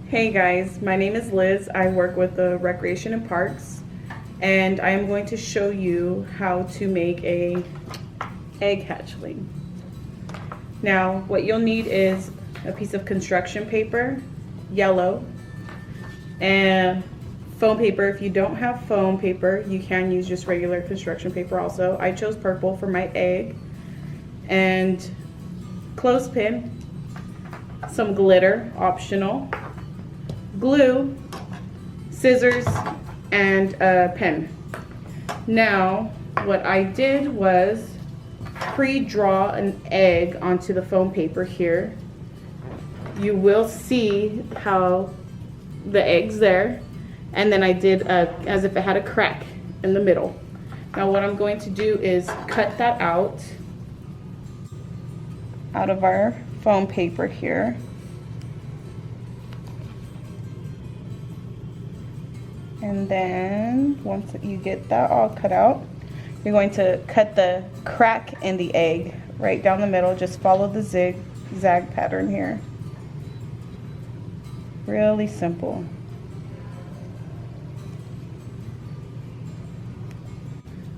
Hey guys, my name is Liz. I work with the Recreation and Parks, and I am going to show you how to make a egg hatchling. Now, what you'll need is a piece of construction paper, yellow, and foam paper. If you don't have foam paper, you can use just regular construction paper also. I chose purple for my egg, and clothespin, some glitter, optional, glue, scissors, and a pen. Now, what I did was pre-draw an egg onto the foam paper here. You will see how the egg's there, and then I did as if it had a crack in the middle. Now what I'm going to do is cut that out of our foam paper here. And then once you get that all cut out, you're going to cut the crack in the egg right down the middle. Just follow the zigzag pattern here. Really simple.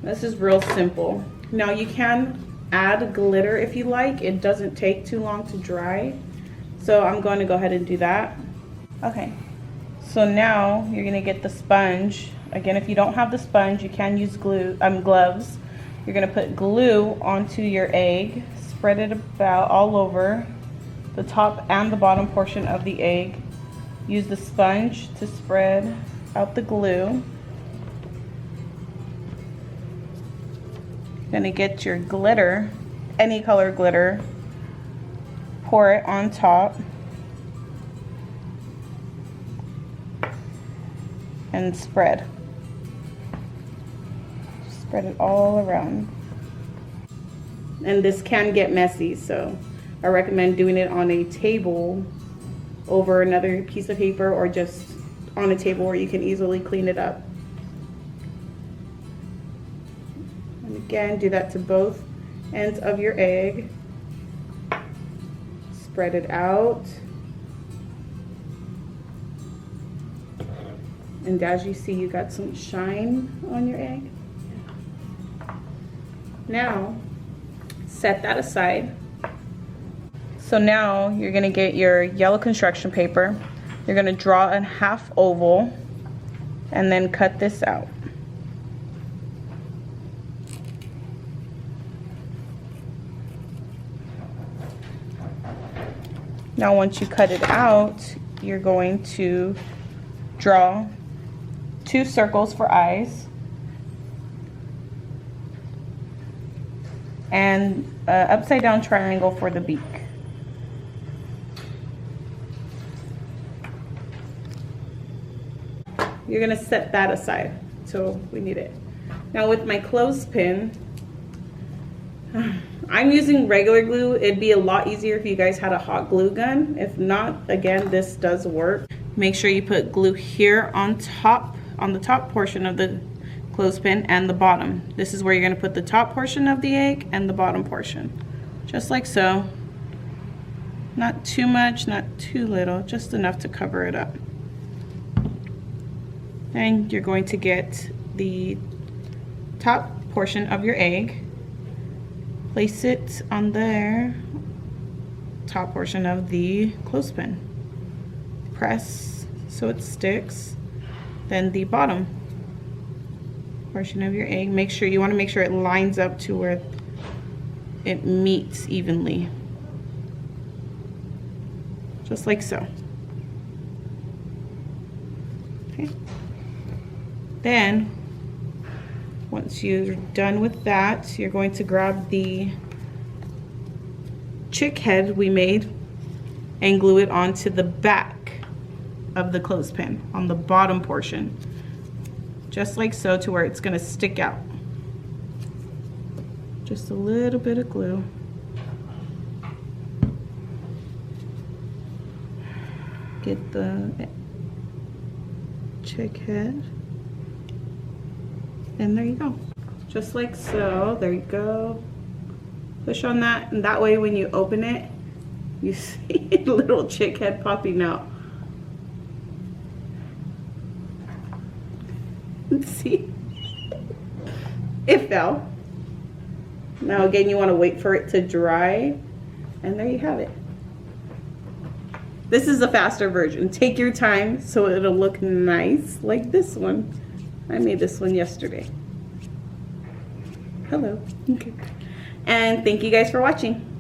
This is real simple. Now you can add glitter if you like. It doesn't take too long to dry. So I'm going to go ahead and do that. Okay. So now you're gonna get the sponge. Again, if you don't have the sponge, you can use gloves. You're gonna put glue onto your egg, spread it about all over the top and the bottom portion of the egg. Use the sponge to spread out the glue. You're gonna get your glitter, any color glitter, pour it on top. And spread it all around. And this can get messy, so I recommend doing it on a table over another piece of paper, or just on a table where you can easily clean it up. And again, do that to both ends of your egg. Spread it out. And as you see, you got some shine on your egg. Now, set that aside. So now you're gonna get your yellow construction paper. You're gonna draw a half oval and then cut this out. Now once you cut it out, you're going to draw 2 circles for eyes and an upside down triangle for the beak. You're gonna set that aside till we need it. Now with my clothespin, I'm using regular glue. It'd be a lot easier if you guys had a hot glue gun. If not, again, this does work. Make sure you put glue here on top, on the top portion of the clothespin and the bottom. This is where you're going to put the top portion of the egg and the bottom portion. Just like so. Not too much, not too little, just enough to cover it up. And you're going to get the top portion of your egg. Place it on there, top portion of the clothespin. Press so it sticks. Then the bottom portion of your egg, you want to make sure it lines up to where it meets evenly. Just like so. Okay. Then, once you're done with that, you're going to grab the chick head we made and glue it onto the back of the clothespin on the bottom portion, just like so, to where it's going to stick out. Just a little bit of glue. Get the chick head, and there you go, just like so. There you go. Push on that, and that way when you open it, you see a little chick head popping out. See? It fell. Now again, you want to wait for it to dry, and there you have it. This is the faster version. Take your time so it'll look nice like this one. I made this one yesterday. Hello. Okay. And thank you guys for watching.